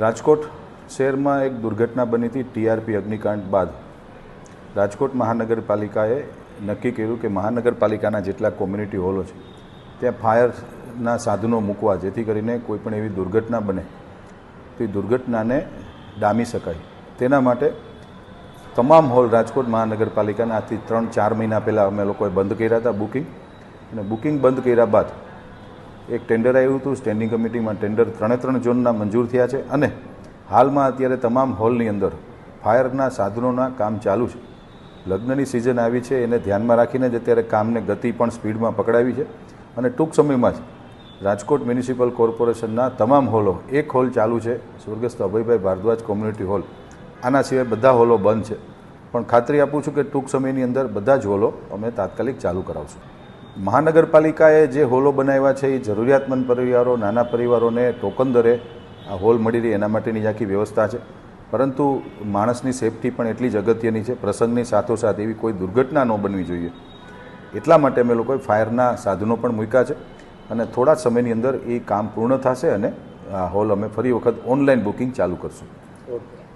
રાજકોટ શહેરમાં એક દુર્ઘટના બની હતી ટીઆરપી અગ્નિકાંડ બાદ રાજકોટ મહાનગરપાલિકાએ નક્કી કર્યું કે મહાનગરપાલિકાના જેટલા કોમ્યુનિટી હોલો છે ત્યાં ફાયરના સાધનો મૂકવા, જેથી કરીને કોઈપણ એવી દુર્ઘટના બને તો એ દુર્ઘટનાને ડામી શકાય. તેના માટે તમામ હોલ રાજકોટ મહાનગરપાલિકાના આજથી 3-4 મહિના પહેલાં અમે લોકોએ બંધ કર્યા હતા બુકિંગ. અને બુકિંગ બંધ કર્યા બાદ એક ટેન્ડર આવ્યું હતું. સ્ટેન્ડિંગ કમિટીમાં ટેન્ડર 3 ઝોનના મંજૂર થયા છે અને હાલમાં અત્યારે તમામ હોલની અંદર ફાયરના સાધનોના કામ ચાલુ છે. લગ્નની સિઝન આવી છે, એને ધ્યાનમાં રાખીને જ અત્યારે કામને ગતિ પણ સ્પીડમાં પકડાવી છે અને ટૂંક સમયમાં જ રાજકોટ મ્યુનિસિપલ કોર્પોરેશનના તમામ હોલો, એક હોલ ચાલુ છે સ્વર્ગસ્થ અભયભાઈ ભારદ્વાજ કોમ્યુનિટી હોલ. આના સિવાય બધા હોલો બંધ છે, પણ ખાતરી આપું છું કે ટૂંક સમયની અંદર બધા જ હોલો અમે તાત્કાલિક ચાલુ કરાવશું. મહાનગરપાલિકાએ જે હોલો બનાવ્યા છે એ જરૂરિયાતમંદ પરિવારો, નાના પરિવારોને ટોકન દરે આ હોલ મળી રહે એના માટેની જ આખી વ્યવસ્થા છે. પરંતુ માણસની સેફટી પણ એટલી જ અગત્યની છે. પ્રસંગની સાથોસાથ એવી કોઈ દુર્ઘટના ન બનવી જોઈએ એટલા માટે અમે લોકોએ ફાયરના સાધનો પણ મૂક્યા છે અને થોડા સમયની અંદર એ કામ પૂર્ણ થશે અને આ હોલ અમે ફરી વખત ઓનલાઈન બુકિંગ ચાલુ કરશું.